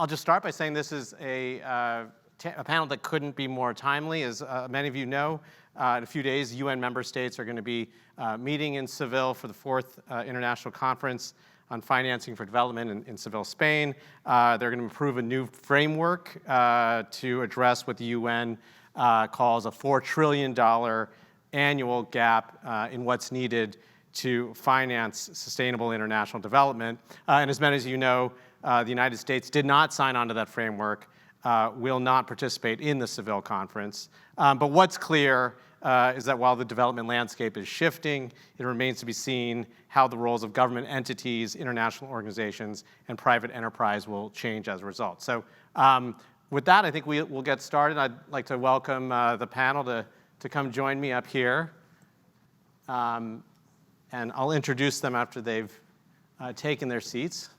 I'll just start by saying this is a panel that couldn't be more timely. As many of you know, in a few days, UN member states are going to be meeting in Seville for the 4th International Conference on Financing for Development in Seville, Spain. They're going to approve a new framework to address what the UN calls a $4 trillion annual gap in what's needed to finance sustainable international development. And as many as you know, the United States did not sign on to that framework, will not participate in the Seville conference. But what's clear is that while the development landscape is shifting, it remains to be seen how the roles of government entities, international organizations, and private enterprise will change as a result. So with that, I think we'll get started. I'd like to welcome the panel to come join me up here. And I'll introduce them after they've taken their seats.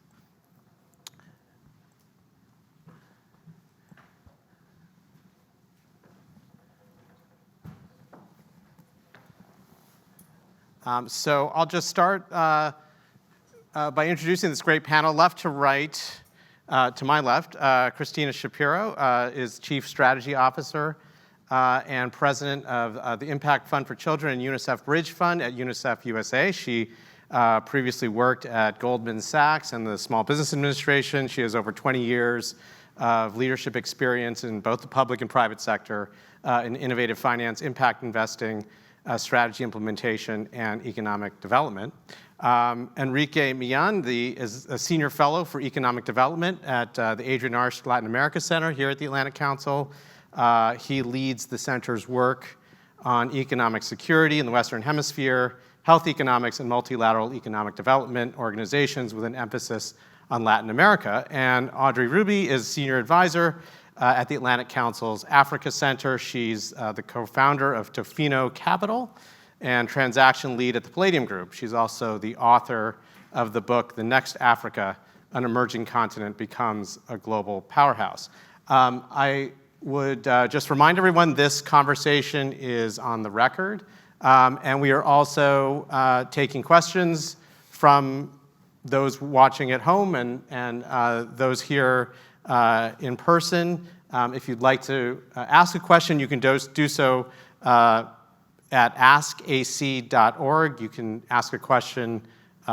So I'll just start by introducing this great panel. Left to right, to my left, Cristina Shapiro is Chief Strategy Officer and President of the Impact Fund for Children and UNICEF Bridge Fund at UNICEF USA. She previously worked at Goldman Sachs and the Small Business Administration. She has over 20 years of leadership experience in both the public and private sector in innovative finance, impact investing, strategy implementation, and economic development. Enrique Millán is a senior fellow for economic development at the Adrian Arce Latin America Center here at the Atlantic Council. He leads the center's work on economic security in the Western Hemisphere, health economics, and multilateral economic development organizations with an emphasis on Latin America. And Aubrey Hruby is senior advisor at the Atlantic Council's Africa Center. She's the co-founder of Tofino Capital and transaction lead at the Palladium Group. She's also the author of the book, The Next Africa, An Emerging Continent Becomes a Global Powerhouse. I would just remind everyone this conversation is on the record, and we are also taking questions from those watching at home and those here in person. If you'd like to ask a question, you can do so at askac.org. You can ask a question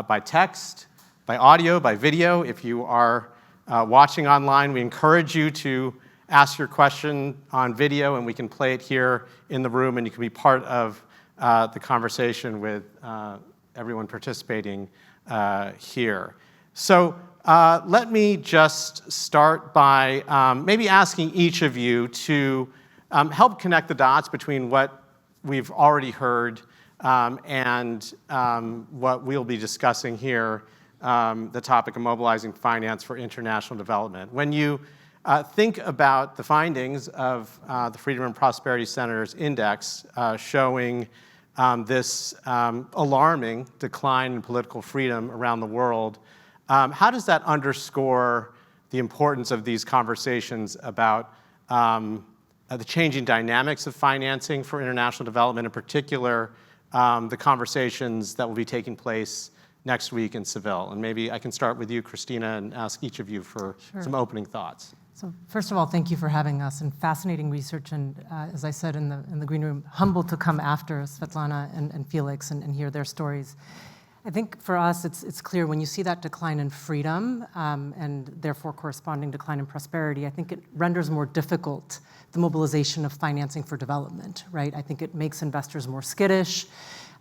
by text, by audio, by video. If you are watching online, we encourage you to ask your question on video, and we can play it here in the room, and you can be part of the conversation with everyone participating here. So let me just start by maybe asking each of you to help connect the dots between what we've already heard and what we'll be discussing here, the topic of mobilizing finance for international development. When you think about the findings of the Freedom and Prosperity Center's index showing this alarming decline in political freedom around the world, how does that underscore the importance of these conversations about the changing dynamics of financing for international development, in particular, the conversations that will be taking place next week in Seville? And maybe I can start with you, Cristina, and ask each of you for some opening thoughts. So first of all, thank you for having us, and fascinating research, and as I said in the green room, humbled to come after Svetlana and Felix and hear their stories. I think for us, it's clear when you see that decline in freedom and therefore corresponding decline in prosperity, I think it renders more difficult the mobilization of financing for development, right? I think it makes investors more skittish.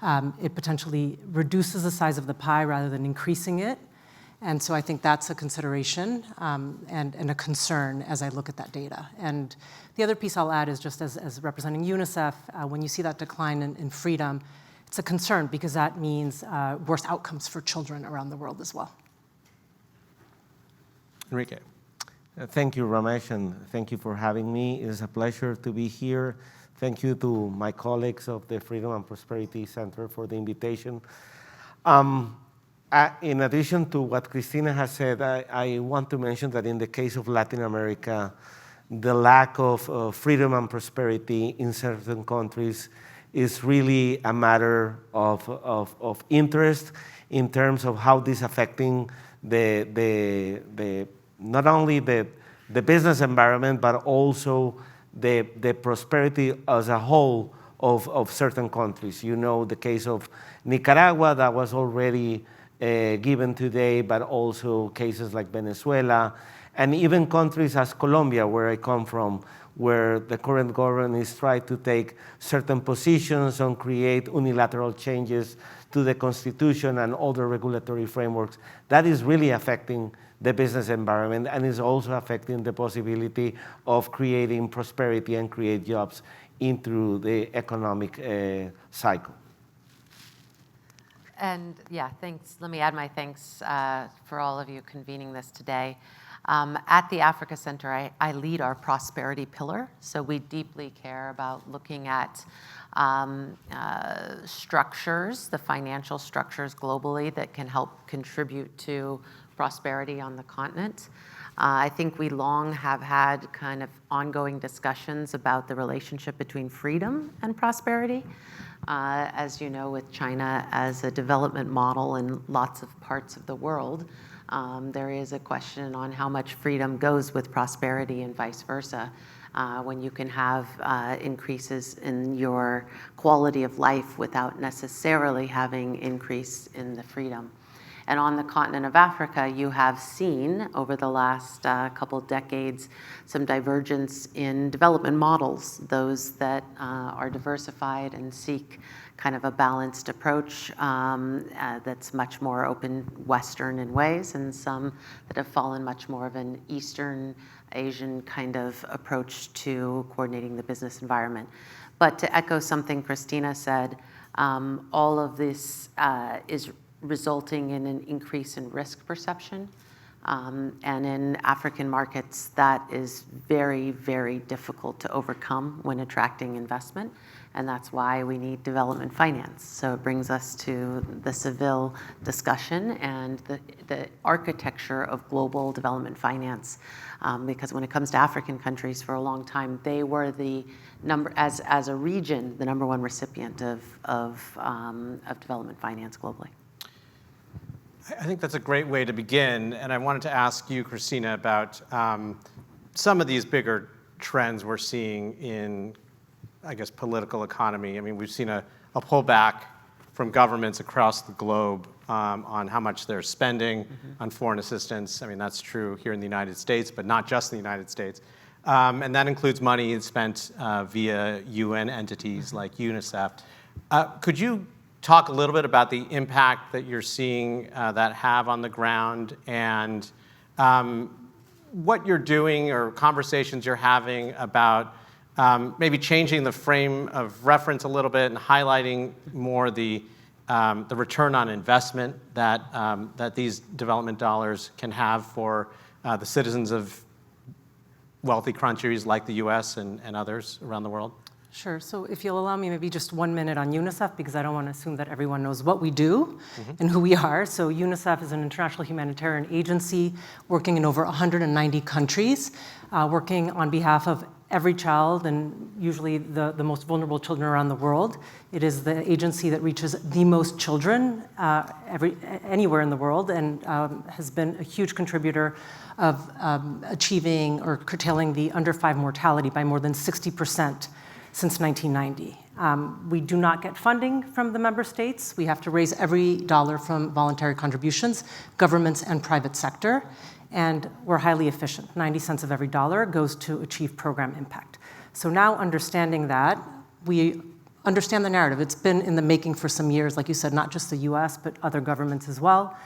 It potentially reduces the size of the pie rather than increasing it. And so I think that's a consideration and a concern as I look at that data. And the other piece I'll add is just as representing UNICEF, when you see that decline in freedom, it's a concern because that means worse outcomes for children around the world as well. Enrique. Thank you, Ramesh, and thank you for having me. It is a pleasure to be here. Thank you to my colleagues of the Freedom and Prosperity Center for the invitation. In addition to what Cristina has said, I want to mention that in the case of Latin America, the lack of freedom and prosperity in certain countries is really a matter of interest in terms of how this is affecting the not only the business environment, but also the prosperity as a whole of certain countries. You know the case of Nicaragua that was already given today, but also cases like Venezuela, and even countries as Colombia, where I come from, where the current government is trying to take certain positions and create unilateral changes to the constitution and other regulatory frameworks. That is really affecting the business environment and is also affecting the possibility of creating prosperity and create jobs into the economic cycle. And yeah, thanks. Let me add my thanks for all of you convening this today. At the Africa Center, I lead our prosperity pillar. So we deeply care about looking at structures, the financial structures globally that can help contribute to prosperity on the continent. I think we long have had kind of ongoing discussions about the relationship between freedom and prosperity. As you know, with China as a development model in lots of parts of the world, there is a question on how much freedom goes with prosperity and vice versa. When you can have increases in your quality of life without necessarily having increase in the freedom. And on the continent of Africa, you have seen over the last couple decades some divergence in development models, those that are diversified and seek kind of a balanced approach that's much more open Western in ways, and some that have fallen much more of an Eastern Asian kind of approach to coordinating the business environment. But to echo something Cristina said, all of this is resulting in an increase in risk perception. And in African markets, that is very, very difficult to overcome when attracting investment. And that's why we need development finance. So it brings us to the Seville discussion and the architecture of global development finance. Because when it comes to African countries, for a long time, they were the as a region, the #1 recipient of development finance globally. I think that's a great way to begin, and I wanted to ask you, Cristina, about some of these bigger trends we're seeing in, I guess, political economy. I mean, we've seen a pullback from governments across the globe on how much they're spending on foreign assistance. I mean, that's true here in the United States, but not just in the United States. And that includes money spent via UN entities like UNICEF. Could you talk a little bit about the impact that you're seeing that have on the ground, and what you're doing or conversations you're having about maybe changing the frame of reference a little bit and highlighting more the return on investment that these development dollars can have for the citizens of wealthy countries like the US and others around the world? Sure. So if you'll allow me maybe just 1 minute on UNICEF, because I don't want to assume that everyone knows what we do and who we are. So UNICEF is an international humanitarian agency working in over 190 countries, working on behalf of every child and usually the most vulnerable children around the world. It is the agency that reaches the most children anywhere in the world, and has been a huge contributor of achieving or curtailing the under 5 mortality by more than 60%. Since 1990. We do not get funding from the member states. We have to raise every dollar from voluntary contributions, governments and private sector, and we're highly efficient. 90 cents of every dollar goes to achieve program impact. So now understanding that, we understand the narrative. It's been in the making for some years, like you said, not just the US, but other governments as well.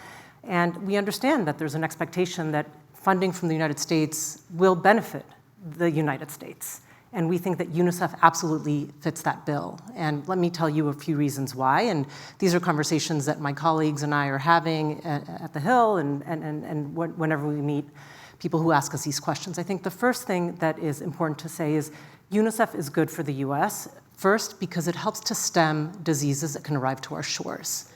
And we understand that there's an expectation that funding from the United States will benefit the United States. And we think that UNICEF absolutely fits that bill. And let me tell you a few reasons why. And these are conversations that my colleagues and I are having at the Hill and whenever we meet people who ask us these questions. I think the first thing that is important to say is UNICEF is good for the US, first because it helps to stem diseases that can arrive to our shores.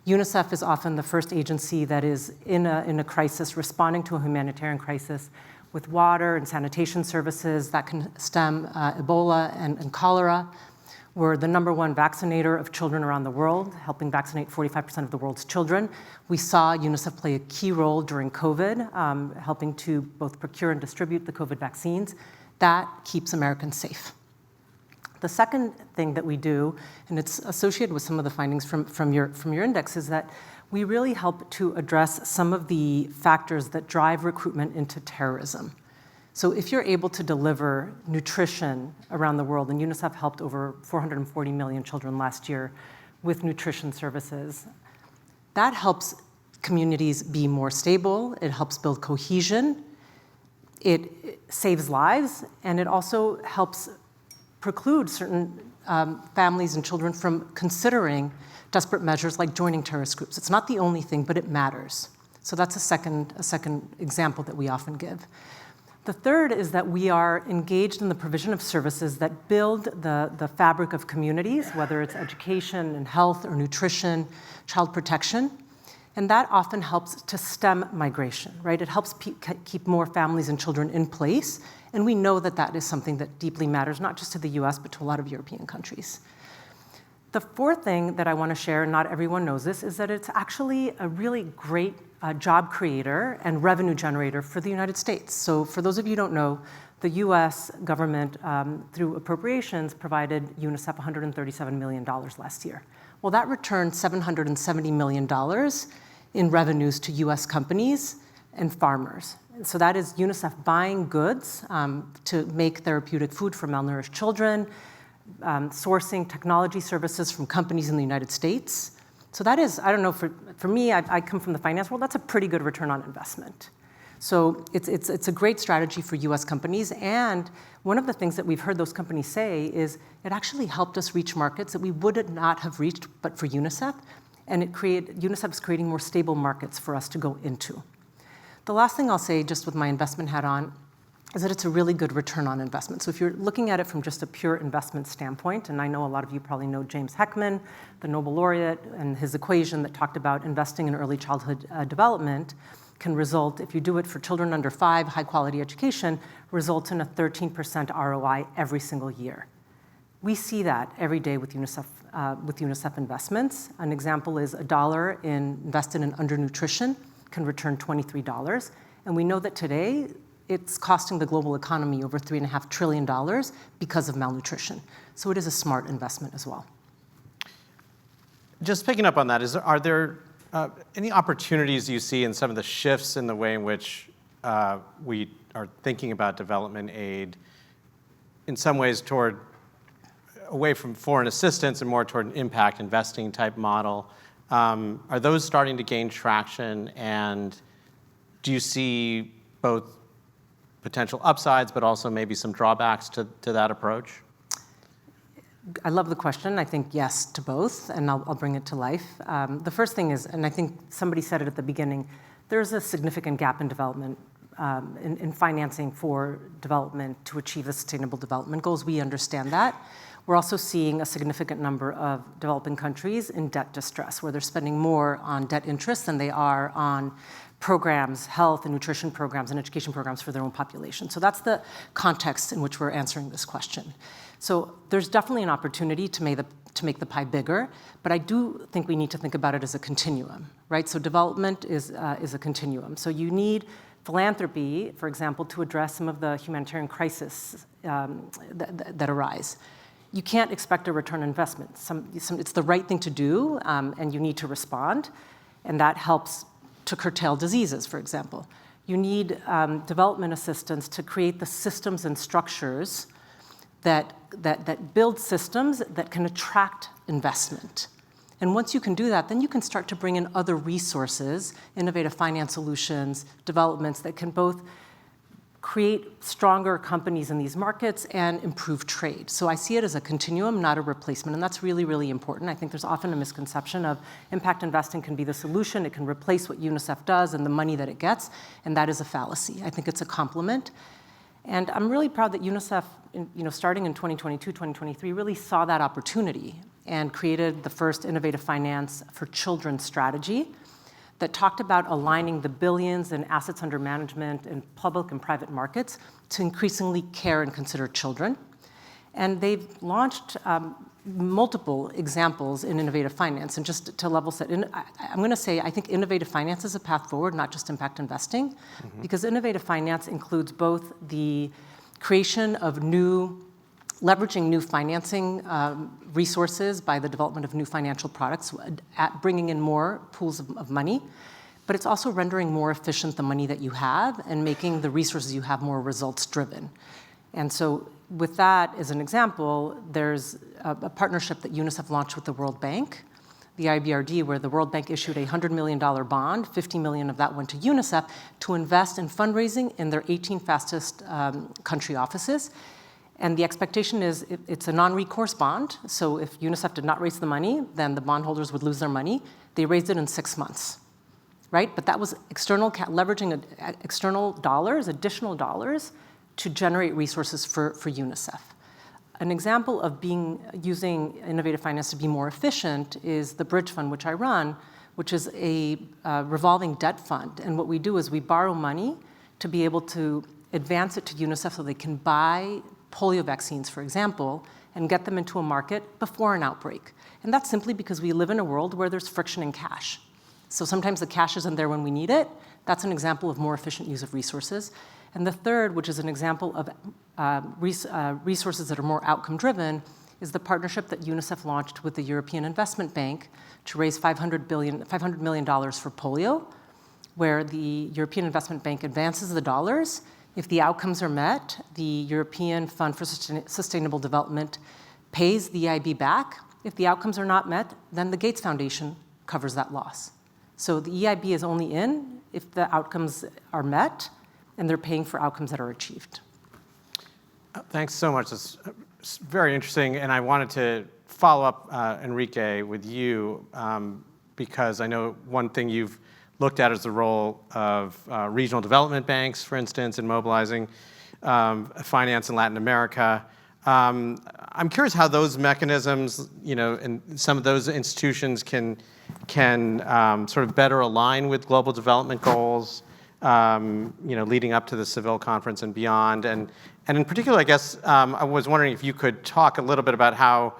UNICEF is often the first agency that is in a crisis, responding to a humanitarian crisis, with water and sanitation services that can stem Ebola and cholera. We're the #1 vaccinator of children around the world, helping vaccinate 45% of the world's children. We saw UNICEF play a key role during COVID, helping to both procure and distribute the COVID vaccines. That keeps Americans safe. The second thing that we do, and it's associated with some of the findings from your index, is that we really help to address some of the factors that drive recruitment into terrorism. So if you're able to deliver nutrition around the world, and UNICEF helped over 440 million children last year with nutrition services, that helps communities be more stable, it helps build cohesion, it saves lives, and it also helps preclude certain families and children from considering desperate measures like joining terrorist groups. It's not the only thing, but it matters. So that's a second example that we often give. The third is that we are engaged in the provision of services that build the fabric of communities, whether it's education and health or nutrition, child protection. And that often helps to stem migration, right? It helps keep more families and children in place. And we know that that is something that deeply matters, not just to the US, but to a lot of European countries. The fourth thing that I want to share, and not everyone knows this, is that it's actually a really great job creator and revenue generator for the United States. So for those of you who don't know, the US government, through appropriations, provided UNICEF $137 million last year. Well, that returned $770 million in revenues to US companies and farmers. So that is UNICEF buying goods to make therapeutic food for malnourished children, sourcing technology services from companies in the United States. So that is, I don't know, for me, I come from the finance world, that's a pretty good return on investment. So it's a great strategy for US companies, and one of the things that we've heard those companies say is it actually helped us reach markets that we would not have reached but for UNICEF, and UNICEF is creating more stable markets for us to go into. The last thing I'll say, just with my investment hat on, is that it's a really good return on investment. So if you're looking at it from just a pure investment standpoint, and I know a lot of you probably know James Heckman, the Nobel laureate, and his equation that talked about investing in early childhood development can result, if you do it for children under 5, high quality education, result in a 13% ROI every single year. We see that every day with UNICEF investments. An example is $1 invested in undernutrition can return $23. And we know that today, it's costing the global economy over $3.5 trillion because of malnutrition. So it is a smart investment as well. Just picking up on that, are there any opportunities you see in some of the shifts in the way in which we are thinking about development aid, in some ways away from foreign assistance and more toward an impact investing type model? Are those starting to gain traction, and do you see both potential upsides, but also maybe some drawbacks to that approach? I love the question. I think yes to both, and I'll bring it to life. The first thing is, and I think somebody said it at the beginning, there's a significant gap in development, in financing for development to achieve the Sustainable Development Goals. We understand that. We're also seeing a significant number of developing countries in debt distress, where they're spending more on debt interest than they are on programs, health and nutrition programs and education programs for their own population. So that's the context in which we're answering this question. So there's definitely an opportunity to make the pie bigger, but I do think we need to think about it as a continuum, right? So development is a continuum. So you need philanthropy, for example, to address some of the humanitarian crises that arise. You can't expect a return on investment. It's the right thing to do, and you need to respond, and that helps to curtail diseases, for example. You need development assistance to create the systems and structures that build systems that can attract investment. And once you can do that, then you can start to bring in other resources, innovative finance solutions, developments that can both create stronger companies in these markets and improve trade. So I see it as a continuum, not a replacement, and that's really, really important. I think there's often a misconception of impact investing can be the solution, it can replace what UNICEF does and the money that it gets, and that is a fallacy. I think it's a complement. And I'm really proud that UNICEF, starting in 2022, 2023, really saw that opportunity and created the first innovative finance for children strategy that talked about aligning the billions in assets under management in public and private markets to increasingly care and consider children. And they've launched multiple examples in innovative finance. And just to level set, I'm going to say I think innovative finance is a path forward, not just impact investing, because innovative finance includes both the creation of leveraging new financing resources by the development of new financial products, bringing in more pools of money, but it's also rendering more efficient the money that you have and making the resources you have more results driven. And so with that as an example, there's a partnership that UNICEF launched with the World Bank, the IBRD, where the World Bank issued a $100 million bond, 50 million of that went to UNICEF to invest in fundraising in their 18 fastest country offices. And the expectation is it's a non-recourse bond, so if UNICEF did not raise the money, then the bondholders would lose their money. They raised it in 6 months, right? But that was leveraging external dollars, additional dollars, to generate resources for UNICEF. An example of using innovative finance to be more efficient is the Bridge Fund, which I run, which is a revolving debt fund. And what we do is we borrow money to be able to advance it to UNICEF so they can buy polio vaccines, for example, and get them into a market before an outbreak. And that's simply because we live in a world where there's friction in cash. So sometimes the cash isn't there when we need it. That's an example of more efficient use of resources. And the third, which is an example of resources that are more outcome-driven, is the partnership that UNICEF launched with the European Investment Bank to raise $500 million for polio, where the European Investment Bank advances the dollars. If the outcomes are met, the European Fund for Sustainable Development pays the EIB back. If the outcomes are not met, then the Gates Foundation covers that loss. So the EIB is only in if the outcomes are met, and they're paying for outcomes that are achieved. Thanks so much. It's very interesting, and I wanted to follow up, Enrique, with you, because I know one thing you've looked at is the role of regional development banks, for instance, in mobilizing finance in Latin America. I'm curious how those mechanisms, and some of those institutions can sort of better align with global development goals, leading up to the Seville conference and beyond. And in particular, I guess, I was wondering if you could talk a little bit about how,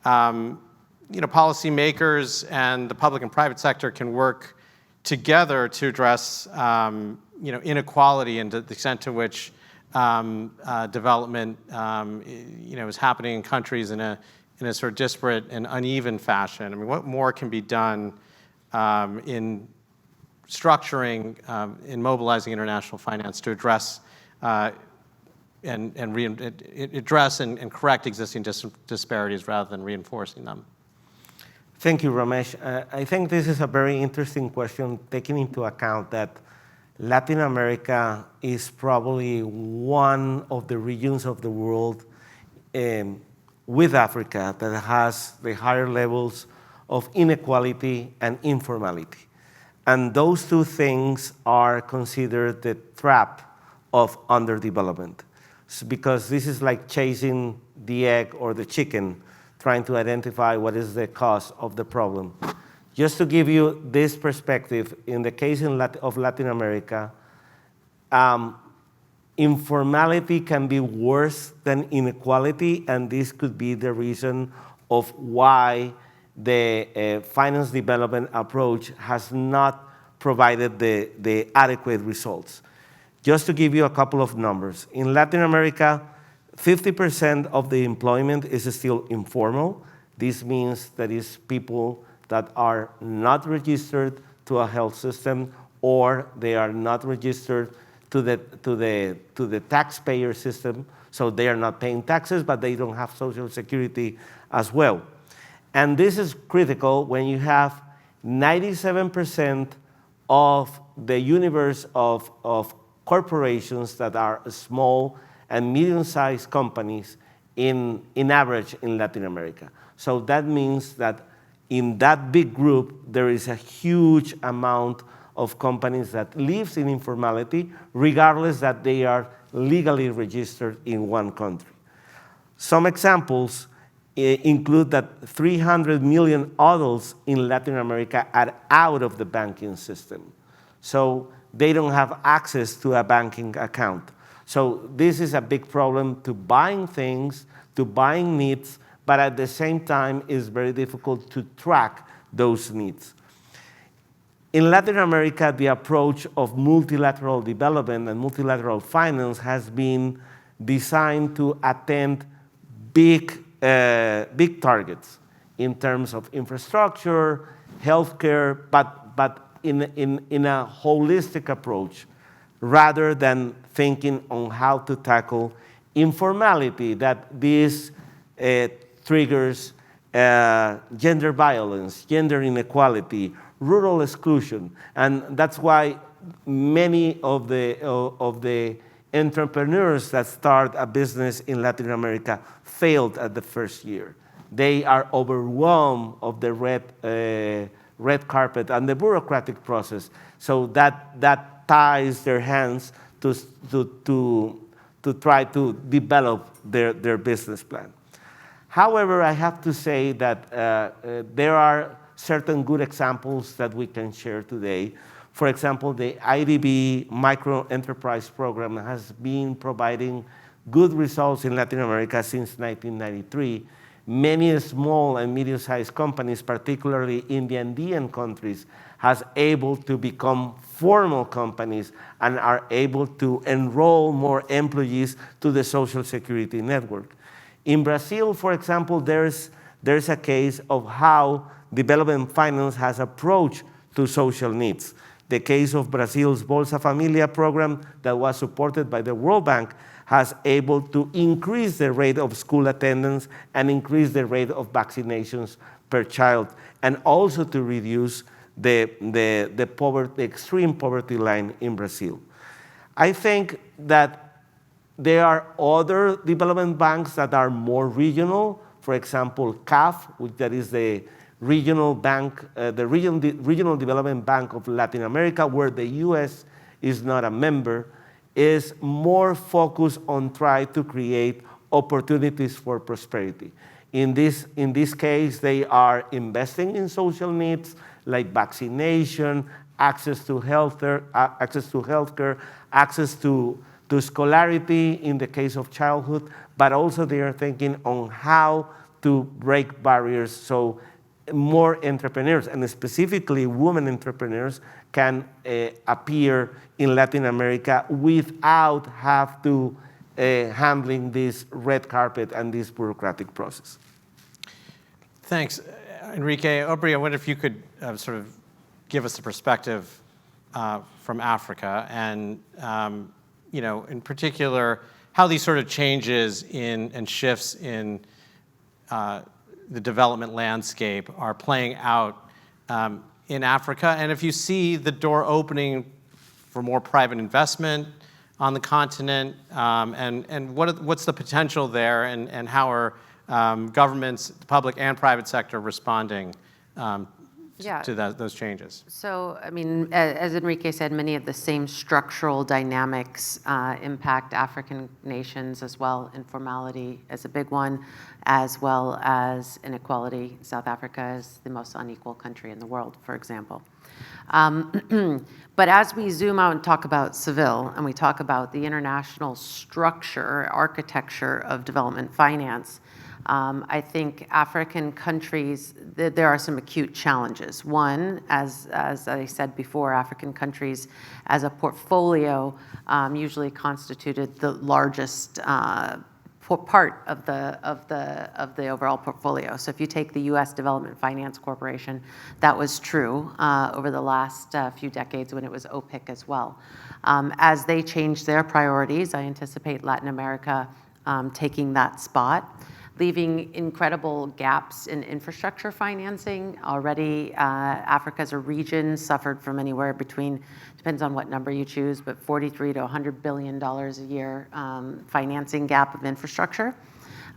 policymakers and the public and private sector can work together to address, inequality and the extent to which development, is happening in countries in a sort of disparate and uneven fashion. I mean, what more can be done in structuring, in mobilizing international finance to address and correct existing disparities rather than reinforcing them? Thank you, Romesh. I think this is a very interesting question, taking into account that Latin America is probably one of the regions of the world with Africa that has the higher levels of inequality and informality. And those two things are considered the trap of underdevelopment. Because this is like chasing the egg or the chicken, trying to identify what is the cause of the problem. Just to give you this perspective, in the case of Latin America, informality can be worse than inequality, and this could be the reason of why the finance development approach has not provided the adequate results. Just to give you a couple of numbers, in Latin America, 50% of the employment is still informal. This means that is people that are not registered to a health system, or they are not registered to the taxpayer system, so they are not paying taxes, but they don't have Social Security as well. And this is critical when you have 97% of the universe of corporations that are small and medium-sized companies in average in Latin America. So that means that in that big group, there is a huge amount of companies that lives in informality, regardless that they are legally registered in one country. Some examples include that 300 million adults in Latin America are out of the banking system. So they don't have access to a banking account. So this is a big problem to buying things, to buying needs, but at the same time, it's very difficult to track those needs. In Latin America, the approach of multilateral development and multilateral finance has been designed to attend big targets in terms of infrastructure, healthcare, but in a holistic approach, rather than thinking on how to tackle informality, that this triggers gender violence, gender inequality, rural exclusion. And that's why many of the entrepreneurs that start a business in Latin America failed at the first year. They are overwhelmed of the red carpet and the bureaucratic process. So that ties their hands to try to develop their business plan. However, I have to say that there are certain good examples that we can share today. For example, the IDB Micro Enterprise Program has been providing good results in Latin America since 1993. Many small and medium-sized companies, particularly in the Andean countries, has able to become formal companies and are able to enroll more employees to the social security network. In Brazil, for example, there's a case of how development finance has approached to social needs. The case of Brazil's Bolsa Familia program that was supported by the World Bank has able to increase the rate of school attendance and increase the rate of vaccinations per child, and also to reduce the extreme poverty line in Brazil. I think that there are other development banks that are more regional. For example, CAF, that is the regional bank, the Regional Development Bank of Latin America, where the US is not a member, is more focused on trying to create opportunities for prosperity. In this case, they are investing in social needs like vaccination, access to healthcare, access to scholarity in the case of childhood, but also they are thinking on how to break barriers so more entrepreneurs, and specifically women entrepreneurs, can appear in Latin America without have to handling this red carpet and this bureaucratic process. Thanks, Enrique. Aubrey, I wonder if you could sort of give us a perspective from Africa, and in particular, how these sort of changes and shifts in the development landscape are playing out in Africa, and if you see the door opening for more private investment on the continent, and what's the potential there, and how are governments, the public and private sector, responding to those changes? So, I mean, as Enrique said, many of the same structural dynamics impact African nations as well. Informality is a big one, as well as inequality. South Africa is the most unequal country in the world, for example. But as we zoom out and talk about Seville, and we talk about the international structure, architecture of development finance, I think African countries, there are some acute challenges. One, as I said before, African countries as a portfolio usually constituted the largest part of the overall portfolio. So if you take the U.S. Development Finance Corporation, that was true over the last few decades when it was OPIC as well. As they change their priorities, I anticipate Latin America taking that spot, leaving incredible gaps in infrastructure financing. Already, Africa as a region suffered from anywhere between, depends on what number you choose, but $43 to $100 billion a year financing gap of infrastructure.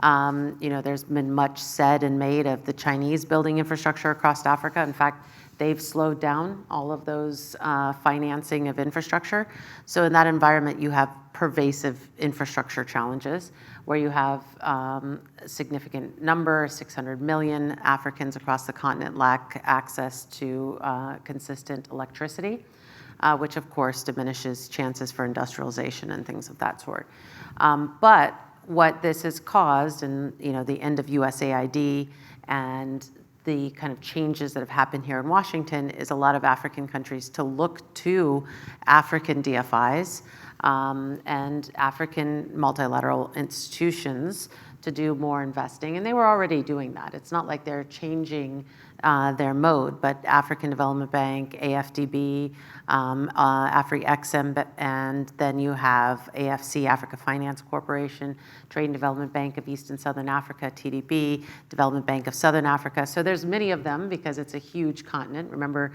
There's been much said and made of the Chinese building infrastructure across Africa. In fact, they've slowed down all of those financing of infrastructure. So in that environment, you have pervasive infrastructure challenges, where you have a significant number, 600 million Africans across the continent lack access to consistent electricity, which of course diminishes chances for industrialization and things of that sort. But what this has caused, and the end of USAID and the kind of changes that have happened here in Washington, is a lot of African countries to look to African DFIs and African multilateral institutions to do more investing. And they were already doing that. It's not like they're changing their mode, but African Development Bank, AFDB, AfriExim, and then you have AFC, Africa Finance Corporation, Trade and Development Bank of East and Southern Africa, TDB, Development Bank of Southern Africa. So there's many of them because it's a huge continent. Remember,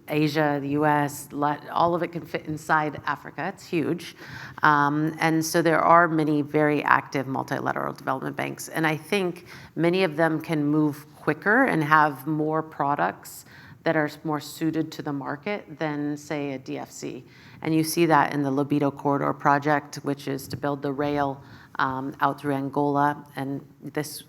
Asia, the US, all of it can fit inside Africa. It's huge. And so there are many very active multilateral development banks. And I think many of them can move quicker and have more products that are more suited to the market than, say, a DFC. And you see that in the Libido Corridor project, which is to build the rail out through Angola. And this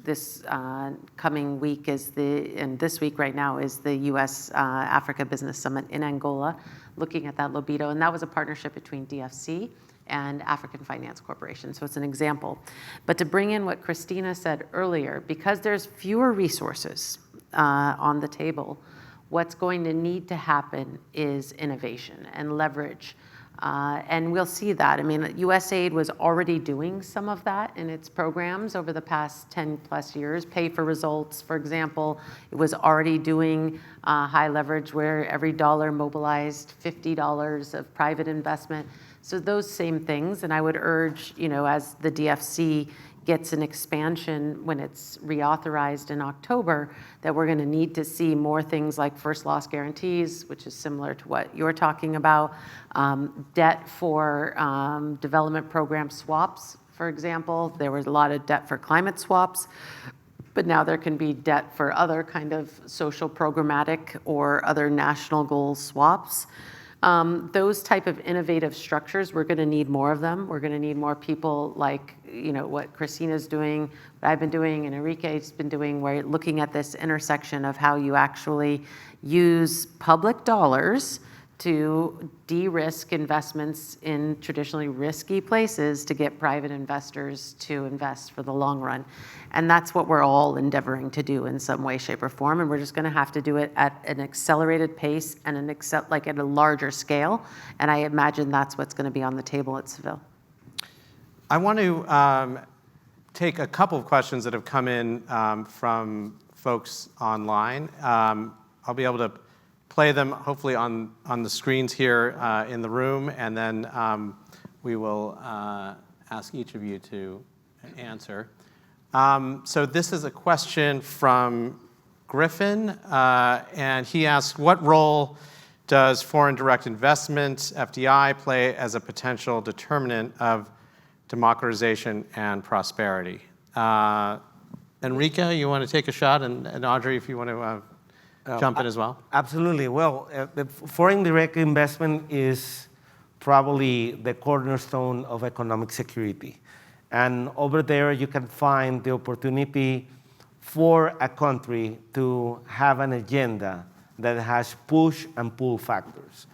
coming week and this week right now is the US Africa Business Summit in Angola, looking at that Libido. And that was a partnership between DFC and African Finance Corporation. So it's an example. But to bring in what Cristina said earlier, because there's fewer resources on the table, what's going to need to happen is innovation and leverage. And we'll see that. I mean, USAID was already doing some of that in its programs over the past 10 plus years. Pay for Results, for example, it was already doing high leverage where every dollar mobilized $50 of private investment. So those same things, and I would urge, as the DFC gets an expansion when it's reauthorized in October, that we're going to need to see more things like first loss guarantees, which is similar to what you're talking about, debt for development program swaps, for example. There was a lot of debt for climate swaps, but now there can be debt for other kind of social programmatic or other national goal swaps. Those type of innovative structures, we're going to need more of them. We're going to need more people like, what Cristina's doing, what I've been doing, and Enrique's been doing, where looking at this intersection of how you actually use public dollars to de-risk investments in traditionally risky places to get private investors to invest for the long run. And that's what we're all endeavoring to do in some way, shape, or form. And we're just going to have to do it at an accelerated pace and at a larger scale. And I imagine that's what's going to be on the table at Seville. I want to take a couple of questions that have come in from folks online. I'll be able to play them hopefully on the screens here in the room, and then we will ask each of you to answer. So this is a question from Griffin, and he asks, what role does foreign direct investment, FDI, play as a potential determinant of democratization and prosperity? Enrique, you want to take a shot, and Aubrey, if you want to jump in as well? Absolutely. Well, the foreign direct investment is probably the cornerstone of economic security. And over there, you can find the opportunity for a country to have an agenda that has push and pull factors.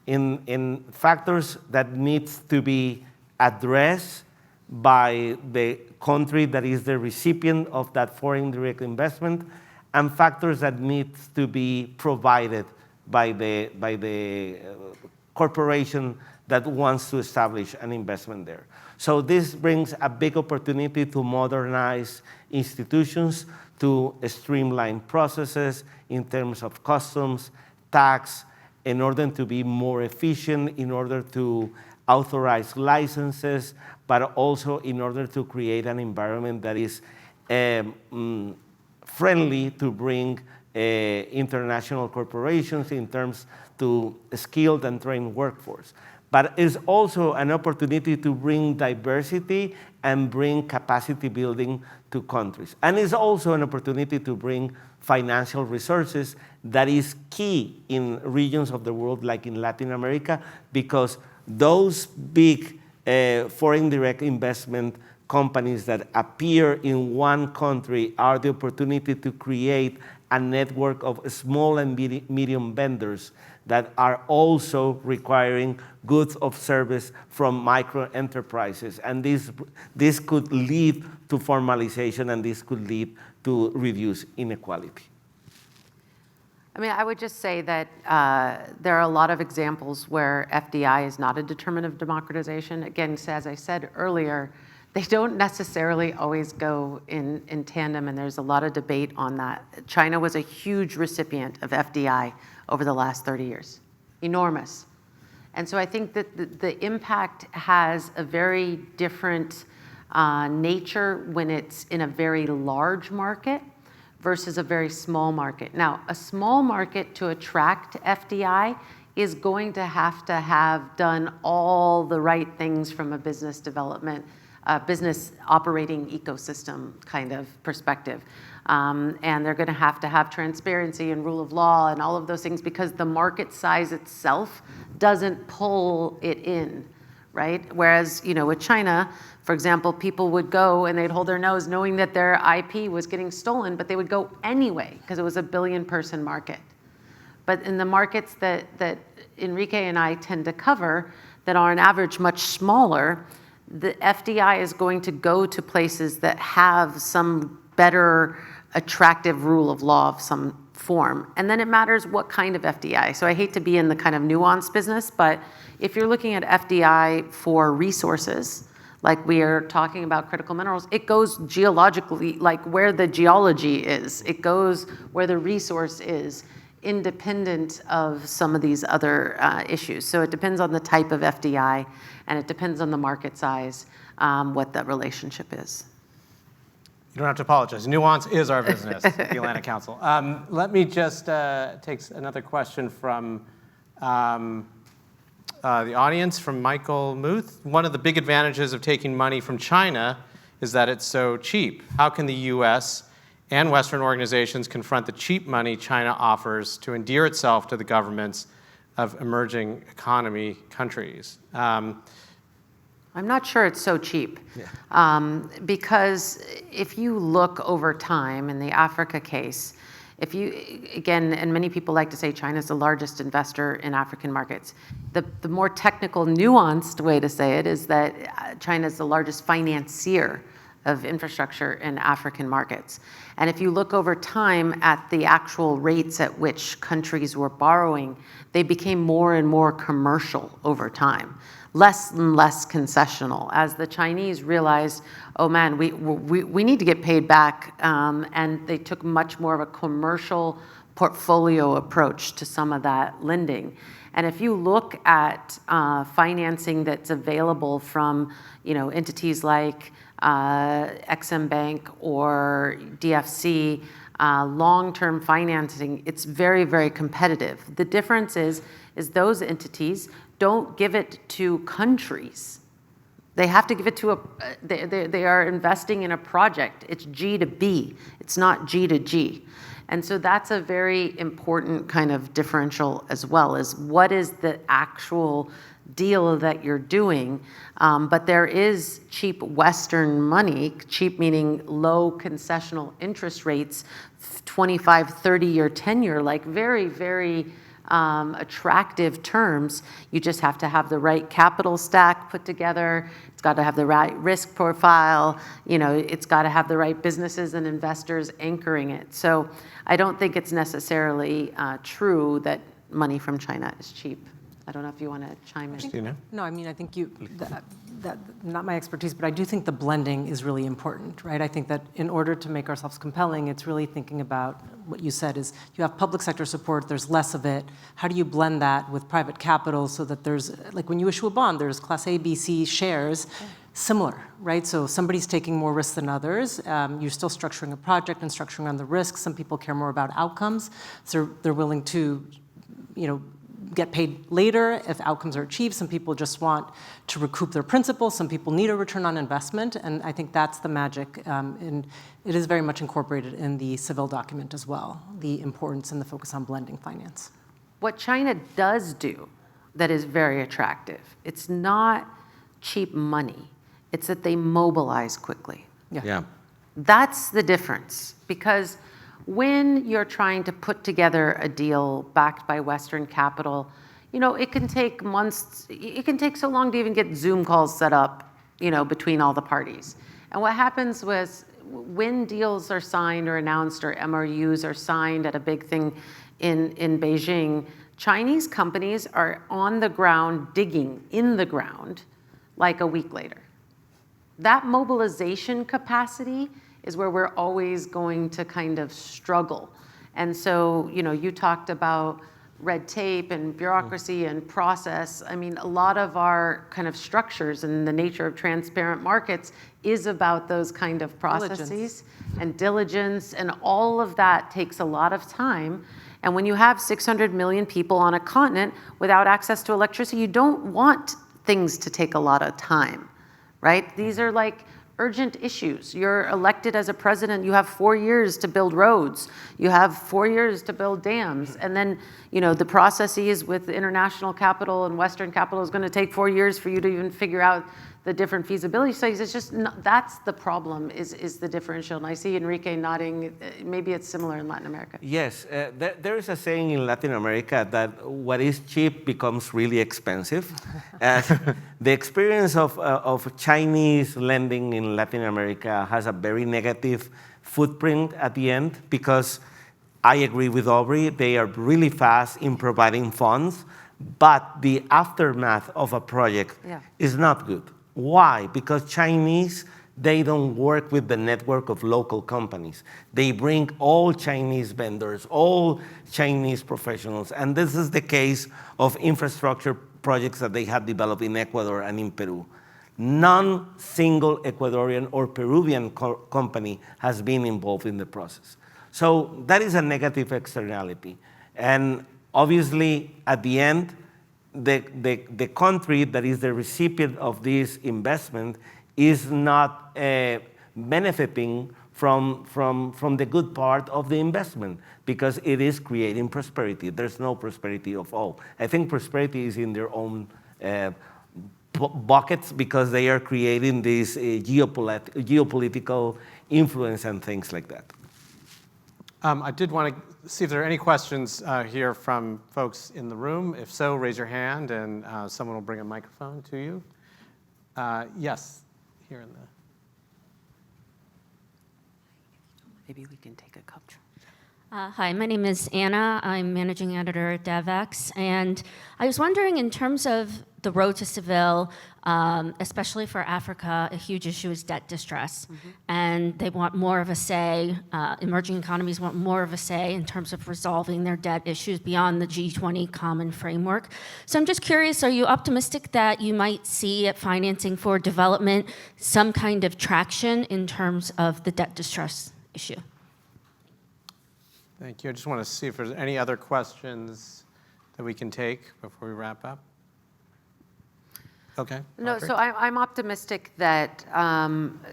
In factors that needs to be addressed by the country that is the recipient of that foreign direct investment, and factors that needs to be provided by the corporation that wants to establish an investment there. So this brings a big opportunity to modernize institutions, to streamline processes in terms of customs, tax, in order to be more efficient, in order to authorize licenses, but also in order to create an environment that is friendly to bring international corporations in terms to skilled and trained workforce. But it's also an opportunity to bring diversity and bring capacity building to countries. And it's also an opportunity to bring financial resources that is key in regions of the world like in Latin America, because those big foreign direct investment companies that appear in one country are the opportunity to create a network of small and medium vendors that are also requiring goods of service from micro enterprises. And this could lead to formalization, and this could lead to reduce inequality. I mean, I would just say that there are a lot of examples where FDI is not a determinant of democratization. Again, as I said earlier, they don't necessarily always go in tandem, and there's a lot of debate on that. China was a huge recipient of FDI over the last 30 years, enormous. And so I think that the impact has a very different nature when it's in a very large market versus a very small market. Now, a small market to attract FDI is going to have done all the right things from a business development, business operating ecosystem kind of perspective. And they're going to have transparency and rule of law and all of those things, because the market size itself doesn't pull it in, right? Whereas, with China, for example, people would go and they'd hold their nose knowing that their IP was getting stolen, but they would go anyway because it was a billion-person market. But in the markets that Enrique and I tend to cover, that are on average much smaller, the FDI is going to go to places that have some better attractive rule of law of some form. And then it matters what kind of FDI. So I hate to be in the kind of nuanced business, but if you're looking at FDI for resources, like we are talking about critical minerals, it goes geologically, like where the geology is. It goes where the resource is, independent of some of these other issues. So it depends on the type of FDI, and it depends on the market size, what that relationship is. You don't have to apologize. Nuance is our business at the Atlantic Council. Let me just take another question from the audience, from Michael Muth. One of the big advantages of taking money from China is that it's so cheap. How can the US and Western organizations confront the cheap money China offers to endear itself to the governments of emerging economy countries? I'm not sure it's so cheap. Yeah. Because if you look over time in the Africa case, again, and many people like to say China's the largest investor in African markets. The more technical, nuanced way to say it is that China is the largest financier of infrastructure in African markets. And if you look over time at the actual rates at which countries were borrowing, they became more and more commercial over time, less and less concessional, as the Chinese realized, oh man, we need to get paid back, and they took much more of a commercial portfolio approach to some of that lending. And if you look at financing that's available from entities like Exim Bank or DFC, long-term financing, it's very, very competitive. The difference is those entities don't give it to countries. They have to give it to they are investing in a project. It's G to B. It's not G to G. And so that's a very important kind of differential as well, is what is the actual deal that you're doing. But there is cheap Western money, cheap meaning low concessional interest rates, 25, 30-year tenure, like very, very attractive terms. You just have to have the right capital stack put together. It's got to have the right risk profile. It's got to have the right businesses and investors anchoring it. So I don't think it's necessarily true that money from China is cheap. I don't know if you want to chime in. Cristina? No, I mean, I think that not my expertise, but I do think the blending is really important, right? I think that in order to make ourselves compelling, it's really thinking about what you said is you have public sector support, there's less of it. How do you blend that with private capital so that there's, like when you issue a bond, there's class A, B, C shares, similar, right? So somebody's taking more risks than others. You're still structuring a project and structuring on the risks. Some people care more about outcomes, so they're willing to, get paid later if outcomes are achieved. Some people just want to recoup their principal. Some people need a return on investment, and I think that's the magic. And it is very much incorporated in the Seville document as well, the importance and the focus on blending finance. What China does do that is very attractive, it's not cheap money. It's that they mobilize quickly. Yeah. That's the difference, because when you're trying to put together a deal backed by Western capital, it can take months, it can take so long to even get Zoom calls set up, between all the parties. And what happens was when deals are signed or announced or MOUs are signed at a big thing in Beijing, Chinese companies are on the ground digging in the ground like a week later. That mobilization capacity is where we're always going to kind of struggle. And so, you talked about red tape and bureaucracy and process. I mean, a lot of our kind of structures and the nature of transparent markets is about those kind of processes and diligence, and all of that takes a lot of time. And when you have 600 million people on a continent without access to electricity, you don't want things to take a lot of time, right? These are like urgent issues. You're elected as a president, you have 4 years to build roads, you have 4 years to build dams, and then the processes with international capital and Western capital is going to take 4 years for you to even figure out the different feasibility studies. It's just that's the problem, is the differential. And I see Enrique nodding. Maybe it's similar in Latin America. Yes, there is a saying in Latin America that what is cheap becomes really expensive. The experience of Chinese lending in Latin America has a very negative footprint at the end, because I agree with Aubrey, they are really fast in providing funds, but the aftermath of a project is not good. Why? Because Chinese, they don't work with the network of local companies. They bring all Chinese vendors, all Chinese professionals, and this is the case of infrastructure projects that they have developed in Ecuador and in Peru. None single Ecuadorian or Peruvian company has been involved in the process. So that is a negative externality. And obviously, at the end, the country that is the recipient of this investment is not benefiting from the good part of the investment, because it is creating prosperity. There's no prosperity of all. I think prosperity is in their own buckets, because they are creating this geopolitical influence and things like that. I did want to see if there are any questions here from folks in the room. If so, raise your hand, and someone will bring a microphone to you. Yes, here in the... Maybe we can take a couple. Hi, my name is Anna. I'm managing editor at DevX, and I was wondering, in terms of the road to Seville, especially for Africa, a huge issue is debt distress, and they want more of a say. Emerging economies want more of a say in terms of resolving their debt issues beyond the G20 common framework. So I'm just curious, are you optimistic that you might see at Financing for Development some kind of traction in terms of the debt distress issue? Thank you. I just want to see if there's any other questions that we can take before we wrap up. Okay. No, so I'm optimistic that,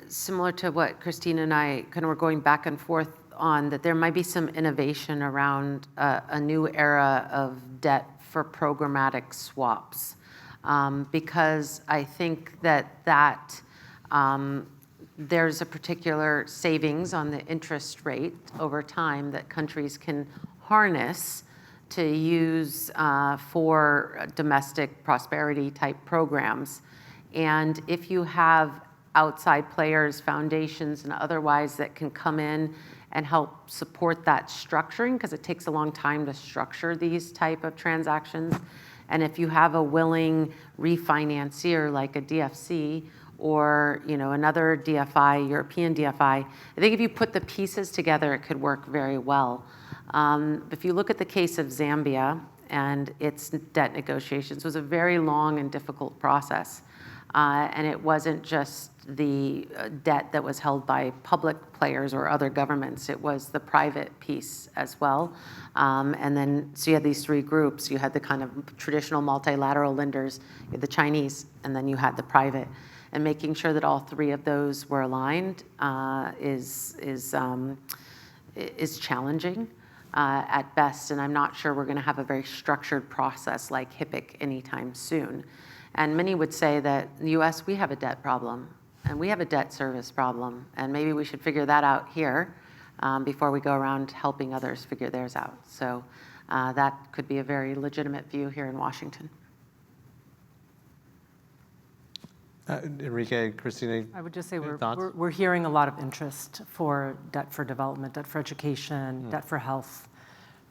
similar to what Cristina and I kind of were going back and forth on, that there might be some innovation around a new era of debt for programmatic swaps. Because I think that there's a particular savings on the interest rate over time that countries can harness to use for domestic prosperity type programs. And if you have outside players, foundations and otherwise that can come in and help support that structuring, because it takes a long time to structure these type of transactions. And if you have a willing refinancier like a DFC or another DFI, European DFI, I think if you put the pieces together, it could work very well. If you look at the case of Zambia and its debt negotiations, it was a very long and difficult process. And it wasn't just the debt that was held by public players or other governments, it was the private piece as well. And then, so you had these three groups. You had the kind of traditional multilateral lenders, you had the Chinese, and then you had the private. And making sure that all three of those were aligned is challenging at best, and I'm not sure we're going to have a very structured process like HIPC anytime soon. And many would say that in the US, we have a debt problem, and we have a debt service problem, and maybe we should figure that out here. before we go around helping others figure theirs out. So that could be a very legitimate view here in Washington. Enrique, Cristina, I would just say thoughts? we're hearing a lot of interest for debt for development, debt for education, debt for health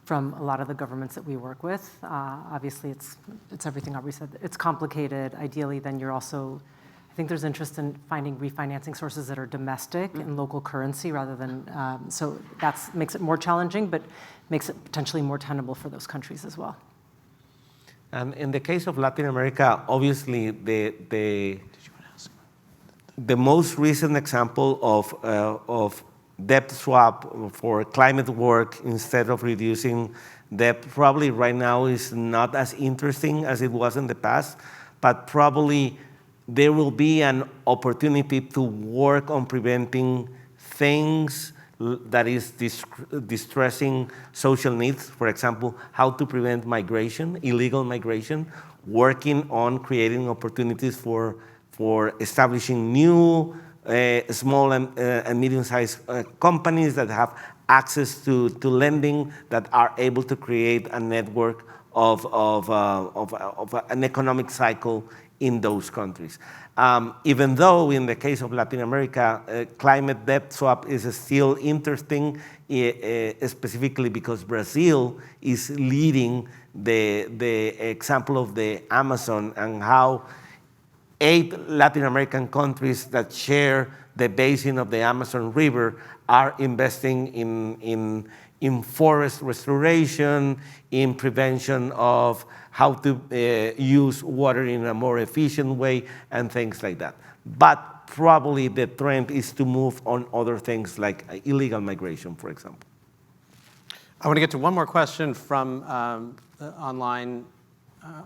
from a lot of the governments that we work with. Obviously, it's everything Aubrey said. It's complicated. Ideally, then you're also, I think there's interest in finding refinancing sources that are domestic in local currency rather than, so that makes it more challenging, but makes it potentially more tenable for those countries as well. And in the case of Latin America, obviously the most recent example of debt swap for climate work instead of reducing debt probably right now is not as interesting as it was in the past, but probably there will be an opportunity to work on preventing things that is distressing social needs. For example, how to prevent migration, illegal migration, working on creating opportunities for establishing new small and medium-sized companies that have access to lending, that are able to create a network of an economic cycle in those countries. Even though in the case of Latin America, climate debt swap is still interesting, specifically because Brazil is leading the example of the Amazon, and how 8 Latin American countries that share the basin of the Amazon River are investing in forest restoration, in prevention of how to use water in a more efficient way, and things like that. But probably the trend is to move on other things like illegal migration, for example. I want to get to one more question from online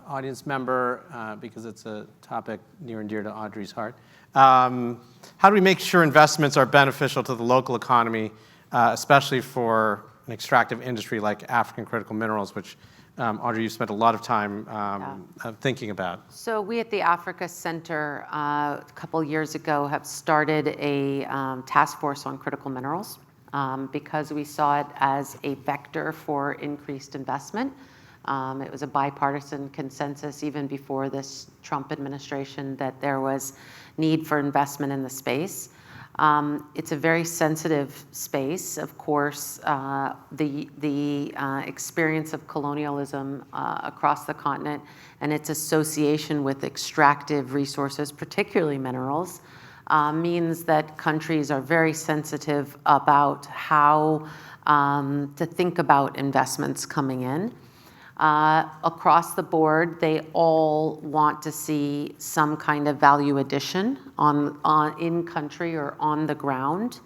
audience member, because it's a topic near and dear to Audrey's heart. How do we make sure investments are beneficial to the local economy, especially for an extractive industry like African critical minerals, which Audrey, you spent a lot of time thinking about? So we at the Africa Center a couple years ago have started a task force on critical minerals because we saw it as a vector for increased investment. It was a bipartisan consensus even before this Trump administration that there was need for investment in the space. It's a very sensitive space. Of course, the experience of colonialism across the continent and its association with extractive resources, particularly minerals, means that countries are very sensitive about how to think about investments coming in. Across the board, they all want to see some kind of value addition in country or on the ground.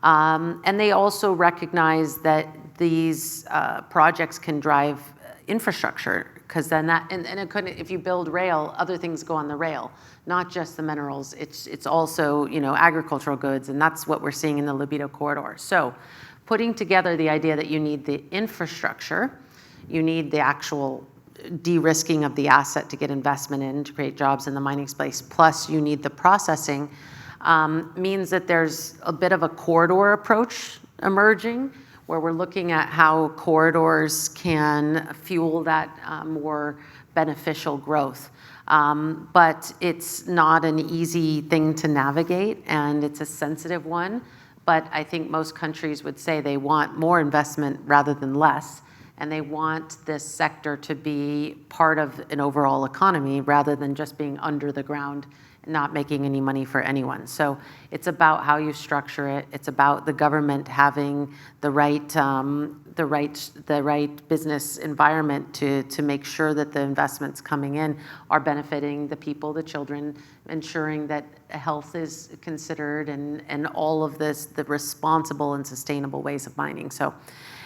And they also recognize that these projects can drive infrastructure, because then it couldn't, if you build rail, other things go on the rail, not just the minerals. It's also, agricultural goods, and that's what we're seeing in the Libido corridor. So putting together the idea that you need the infrastructure, you need the actual de-risking of the asset to get investment in, to create jobs in the mining space, plus you need the processing, means that there's a bit of a corridor approach emerging, where we're looking at how corridors can fuel that more beneficial growth. But it's not an easy thing to navigate, and it's a sensitive one. But I think most countries would say they want more investment rather than less. And they want this sector to be part of an overall economy rather than just being under the ground and not making any money for anyone. So it's about how you structure it. It's about the government having the right business environment to make sure that the investments coming in are benefiting the people, the children, ensuring that health is considered, and all of this, the responsible and sustainable ways of mining. So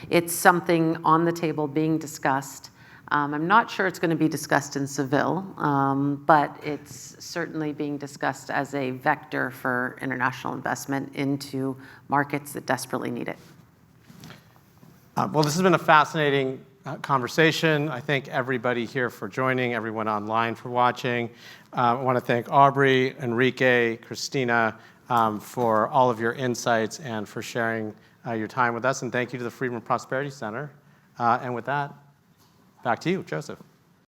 it's something on the table being discussed. I'm not sure it's going to be discussed in Seville, but it's certainly being discussed as a vector for international investment into markets that desperately need it. Well, this has been a fascinating conversation. I thank everybody here for joining, everyone online for watching. I want to thank Aubrey, Enrique, Cristina for all of your insights and for sharing your time with us, and thank you to the Freedom and Prosperity Center. And with that, back to you, Joseph.